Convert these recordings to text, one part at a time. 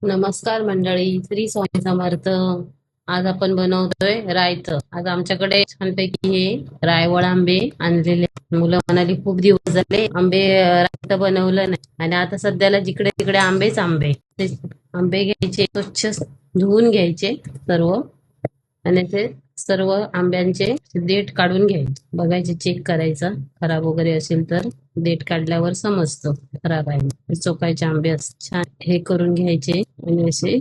नमस्कार मंडळी, श्री स्वामी समर्थ. आज आपण बनवतोय रायतं. आज आमच्याकडे छानपैकी हे रायवळ आंबे आणलेले. मुलं म्हणाली खूप दिवस झाले आंबे रायतं बनवलं नाही, आणि आता सध्याला जिकडे तिकडे आंबेच आंबे. ते आंबे घ्यायचे, स्वच्छ धुवून घ्यायचे सर्व, आणि ते सर्व आंब्यांचे देठ काढून घ्यायचे. बघायचे, चेक करायचं खराब वगैरे असेल तर. देठ काढल्यावर समजतं खराब आहे. चोकायचे आंबे असतात. छान हे करून घ्यायचे आणि असे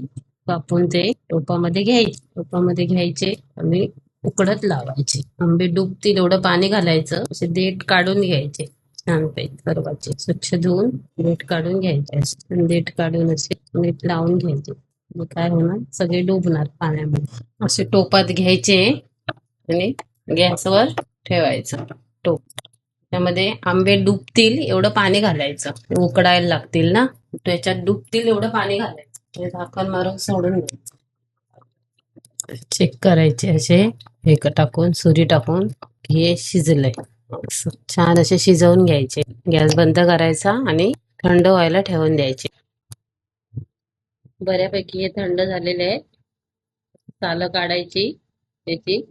कापून ते टोपामध्ये घ्यायचे. टोपामध्ये घ्यायचे आणि उकडत लावायचे. आंबे डुबतील एवढं पाणी घालायचं. असे देठ काढून घ्यायचे छानपैकी सर्वांचे, स्वच्छ धुवून देठ काढून घ्यायचे. असे देठ काढून असे नीट लावून घ्यायचे. मग काय होणार, सगळे डुबणार पाण्यामध्ये. असे टोपात घ्यायचे आणि गॅसवर ठेवायचं टोप. त्यामध्ये आंबे डुबतील एवढं पाणी घालायचं. उकडायला लागतील ना, त्याच्यात डुबतील एवढं पाणी घालायचं. हे झाकण मारून सोडून द्यायचं. चेक करायचे असे हे टाकून, सुरी टाकून की हे शिजलंय. असं छान असे शिजवून घ्यायचे. गॅस बंद करायचा आणि थंड व्हायला ठेवून द्यायचे. बऱ्यापैकी हे थंड झालेले आहे. सालं काढायची त्याची,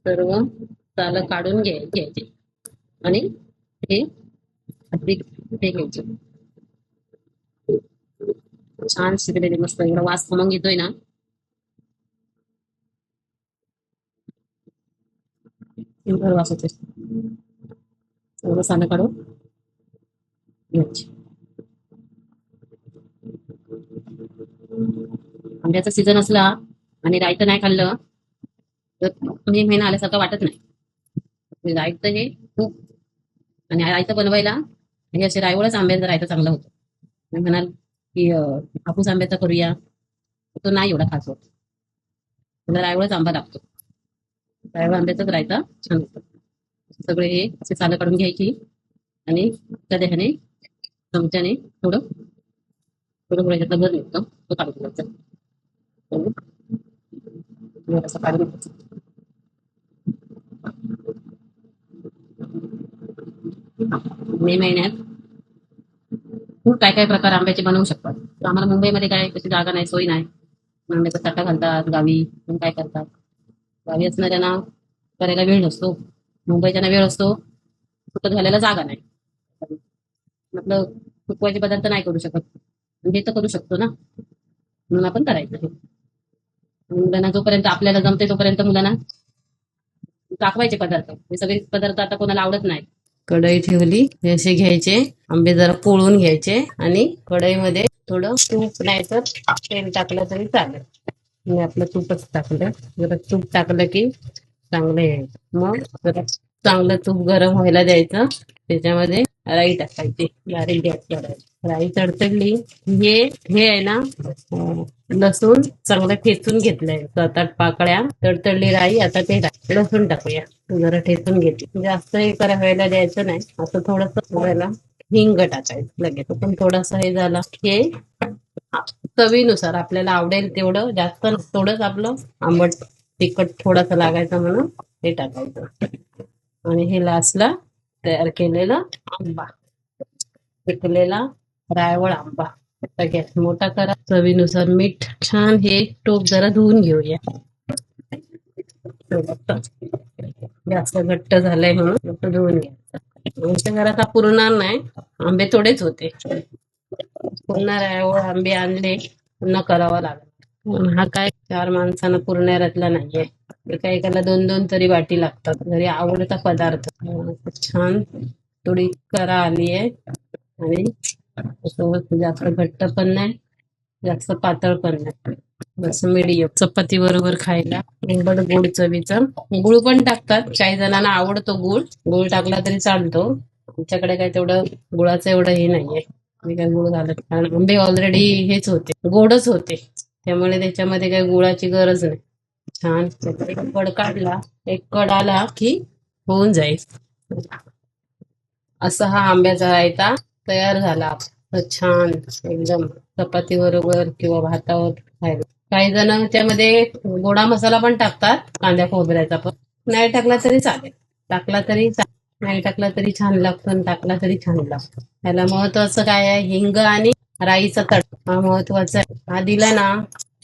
सर्व सालं काढून घ्यायची आणि हे अधिक हे घ्यायचे. छान शिजलेले, मस्त एवढा वास खमंग येतोय ना. सुंदर वास येतोय. एवढं सालं काढून घ्यायचे. आंब्याचा सीझन असला आणि रायतं नाही खाल्लं तर मे महिना आल्यासारखं वाटत नाही. रायतं हे खूप, आणि रायतं बनवायला हे असे रायवळच आंब्याचं रायतं चांगलं होतं. मी म्हणाल की हापूस आंब्याचा करूया, तो नाही एवढा खास होत. त्याला रायवळच आंबा लागतो. रायवळ आंब्याचाच रायता छान होतं. सगळे हे असे सालं काढून घ्यायची आणि त्या देहाने चमच्याने थोडं थोडं थोडं याच्यातलं गर निघतं, तो काढून घ्यायचा. असं काढून घ्यायचं. मे महिन्यात खूप काय काय प्रकार आंब्याचे बनवू शकतात. तर आम्हाला मुंबईमध्ये काय तशी जागा नाही, सोय नाही. आंब्याचा चटा घालतात गावी. पण काय करतात, गावी असणाऱ्यांना करायला वेळ नसतो, मुंबईच्यांना वेळ असतो, कुठं घालायला जागा नाही. म्हटलं सुकवायचे पदार्थ नाही करू शकत, हे तर करू शकतो ना, म्हणून आपण करायचं हे. मुलांना जोपर्यंत आपल्याला जमते तोपर्यंत मुलांना दाखवायचे पदार्थ. हे सगळे पदार्थ आता कोणाला आवडत नाही. कढई ठेवली, हे असे घ्यायचे आंबे, जरा पोळून घ्यायचे आणि कढईमध्ये थोडं तूप नाही तर तेल टाकलं तरी चालेल. मी आपलं तूपच टाकलं. जरा तूप टाकलं की चांगलं आहे. मग जरा चांगलं तूप गरम व्हायला द्यायचं. त्याच्यामध्ये राई टाकायची, बारीक गॅस करायची. राई तडतडली, हे हे आहे ना, लसूण चांगलं ठेचून घेतलंय 7-8 पाकळ्या. तडतडली राई, आता ते लसूण टाकूया. जरा ठेचून घेतली, जास्त हे व्हायला द्यायचं नाही. असं थोडस व्हायला हिंग टाकायचं लगेच. पण थोडासा हे झाला हे चवीनुसार आपल्याला आवडेल तेवढं, जास्त थोडंच आपलं आंबट तिखट थोडंसं लागायचं म्हणून हे टाकायचं. आणि हे लास्टला तयार केलेलं आंबा, पिकलेला रायवळ आंबा. आता गॅस मोठा करा, चवीनुसार मीठ. छान हे टोप जरा धुवून घेऊया. जास्त घट्ट झालंय म्हणून धुवून घ्यायचं. आमच्या घरात हा पुरणार नाही, आंबे थोडेच होते. पुन्हा रायवळ आंबे आणले, पुन्हा करावा लागला. हा काय 4 माणसांना पुरणाऱ्यातला नाहीये. एका एकाला 2-2 तरी वाटी लागतात. घरी आवडता पदार्थ. छान थोडी करा आली आहे आणि सोबत जास्त घट्ट पण नाही, जास्त पातळ पण नाही, बस मीडियम. चपाती बरोबर खायला आंबट गोड चवीचं. गुळ पण टाकतात, काही जणांना आवडतो गुळ. गुळ टाकला तरी चालतो. आमच्याकडे काय तेवढं गुळाचं एवढं हे नाहीये, मी काय गुळ घालत, कारण आंबे ऑलरेडी हेच होते, गोडच होते. त्यामुळे त्याच्यामध्ये काही गुळाची गरज नाही. छान एक कड काढला, एक कड आला की होऊन जाईल. असा हा आंब्याचा रायता तयार झाला. तर छान एकदम चपाती बरोबर किंवा भातावर खायला. काही जण त्यामध्ये गोडा मसाला पण टाकतात, कांद्या खोबऱ्याचा. पण नाही टाकला तरी चालेल, टाकला तरी चालेल. नाही टाकला तरी छान लागतो आणि टाकला तरी छान लागतो. त्याला महत्वाचं काय आहे, हिंग आणि राईचा तडका हा महत्वाचा आहे. हा दिला ना,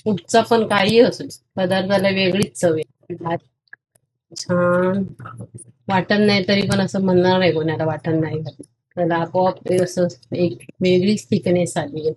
कुठचा पण काही असू दे, पदार्थाला वेगळीच चव आहे. भात छान वाटण नाही तरी पण असं म्हणणार नाही कोणाला वाटण नाही घातलं. त्याला आपोआप ते असं एक वेगळीच थिकनेस आली आहे.